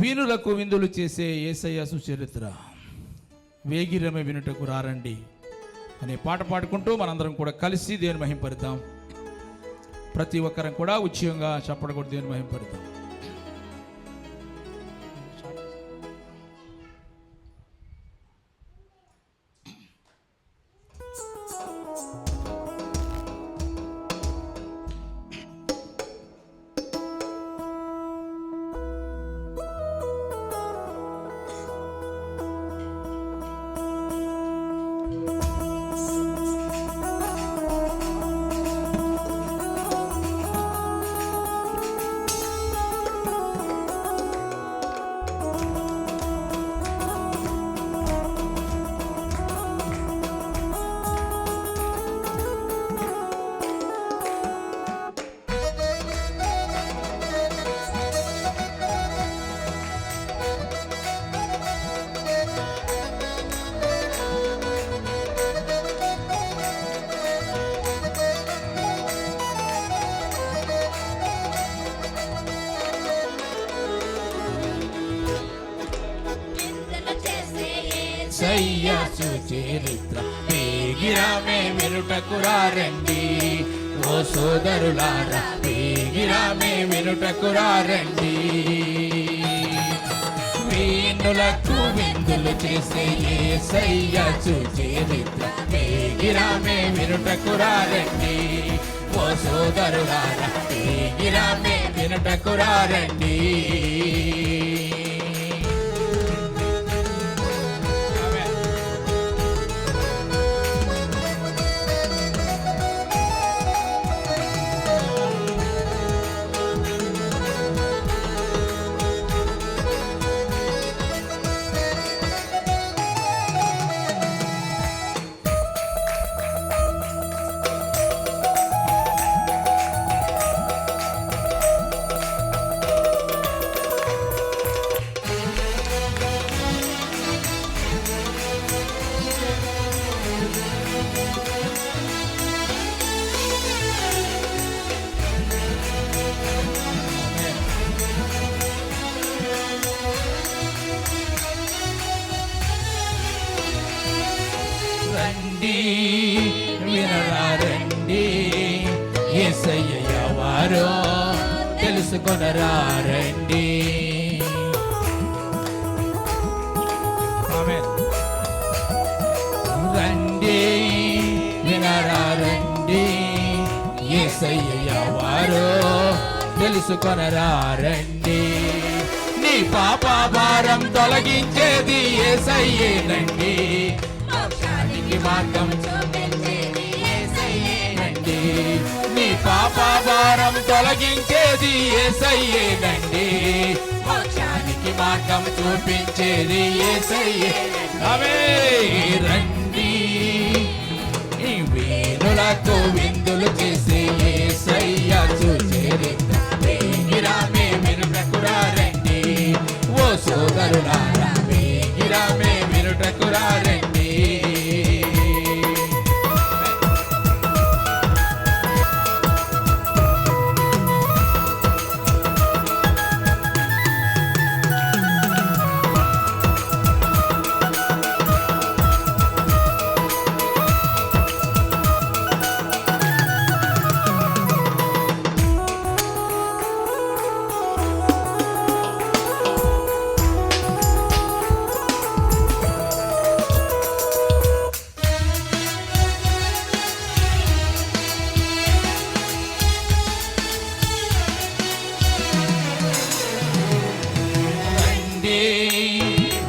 వీనులకు విందులు చేసే యేసయ్య సుచరిత్ర, వేగిరమే వినుటకు రారండి అనే పాట పాడుకుంటూ మనందరం కూడా కలిసి దేవుని మహింపరుద్దాం. ప్రతి ఒక్కరం కూడా ఉచితంగా చప్పడగొట్టి దేవుని మహింపరుద్దాం. యేసయ్య సుచరిత్ర, వేగిరమే వినుటకు రారండి. ఓ సోదరులారా, వేగిరమే వినుటకు రారండి. వీనులకు విందులు చేసే యేసయ్య సుచరిత్ర, వేగిరమే వినుటకు రారండి. ఓ సోదరులారా, వేగిరమే వినుటకు రారండి. వినరారండి, యేసయ్య ఎవరో తెలుసుకొనరారండి. రండి వినరారండి, యేసయ్య ఎవరో తెలుసుకొనరారండి. నీ పాప భారం తొలగించేది యేసయ్యేనండి. మార్గం చూపించేది యేసయ్యేనండి. నీ పాప భారం తొలగించేది యేసయ్యేనండి. మోక్షానికి మార్గం చూపించేది యేసయ్యేనండి. రండి ఈ వీనులకు విందులు చేసే యేసయ్య సుచరిత్ర, వేగిరమే వినుటకు రారండి. ఓ సోదరులారా, వేగిరమే వినుటకు రారండి.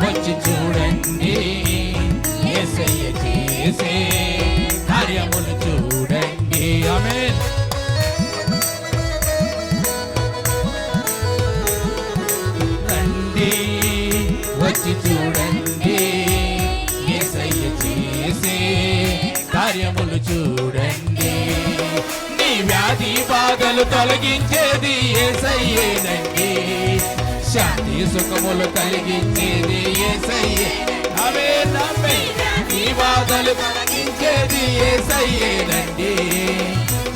వచ్చి చూడండి, యేసయ్య చేసే కార్యములు చూడండి. ఆమేన్. రండి వచ్చి చూడండి, యేసయ్య చేసే కార్యములు చూడండి. నీ వ్యాధి బాధలు తొలగించేది యేసయ్యేనండి. శాంతి సుఖములు కలిగించేది యేసయ్యే. అవే నమ్మే నీ బాధలు కలిగించేది యేసయ్యేనండి.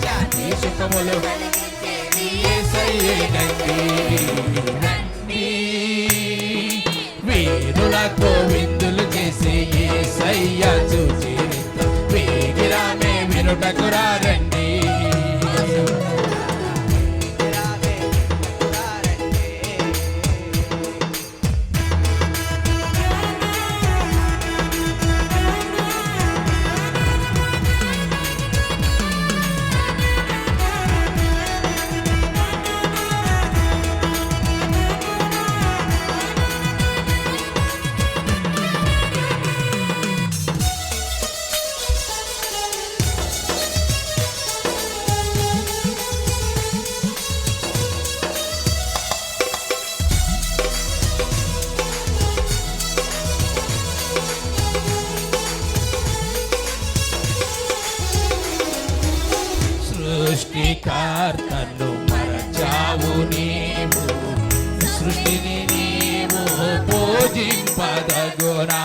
శాంతి సుఖములు కలిగించేది యేసయ్యేనండి. రండి వీరులకు విందులు చేసే యేసయ్య సుచరిత్ర వేగిరామే వినుటకు రండి. సృష్టికర్తను మరచావు నీవు, సృష్టిని నీవు పూజింపదగునా.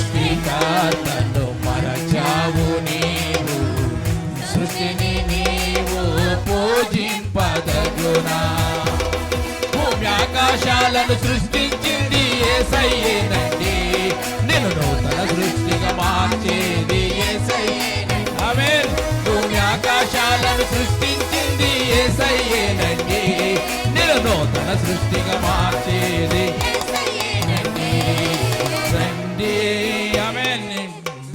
సృష్టికర్తను మరచావు నీవు, సృష్టిని నీవు పూజింపదగునా. భూమి ఆకాశాలను సృష్టించింది యేసయ్యేనండి, నేను నూతన సృష్టిగా మార్చేది యేసయ్యేనండి. ఆమేన్. భూమి ఆకాశాలను సృష్టించింది యేసయ్యేనండి, నేను నూతన సృష్టిగా మార్చేది యేసయ్యేనండి. రండి ఆమేన్.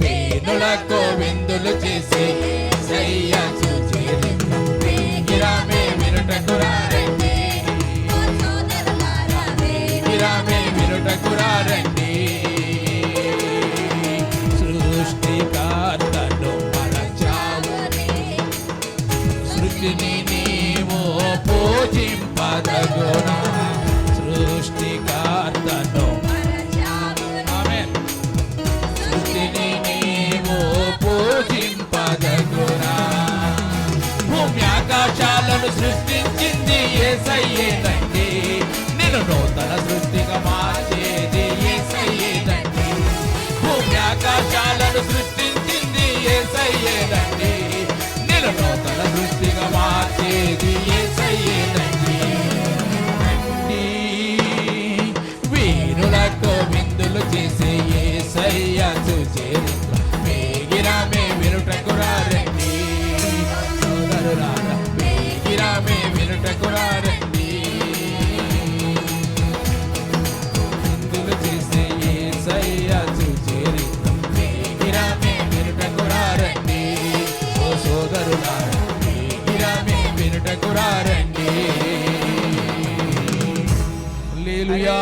వీణులకు విందులు చేసే యేసయ్య సుచరిత్ర వేగిరామే వినుటకు రండి. వేగిరామే వినుటకు రండి. సృష్టికర్తను మరచావు, సృష్టిని నీవు పూజింపదగునా. సృష్టికర్తను ఆమేన్. సృష్టిని నీవు పూజింపదగునా. భూమి ఆకాశాలను సృష్టించింది యేసయ్యేనండి, నేను నూతన సృష్టిగా మార్చేది యేసయ్యేనండి. భూమి ఆకాశాలను సృష్టించింది యేసయ్యేనండి, నేను నూతన సృష్టిగా మార్చేది యేసయ్యేనండి. రండి వీరులకు విందులు చేసే యేసయ్య సుచరిత్ర వేగిరామే వినుటకు రండి. సోదరులారా వేగిరామే వినుటకు రండి. విందులు చేసే యేసయ్య సుచరిత్ర వేగిరామే వినుటకు రండి. ఓ సోదరులారా వేగిరామే వినుటకు రండి. హల్లెలూయా.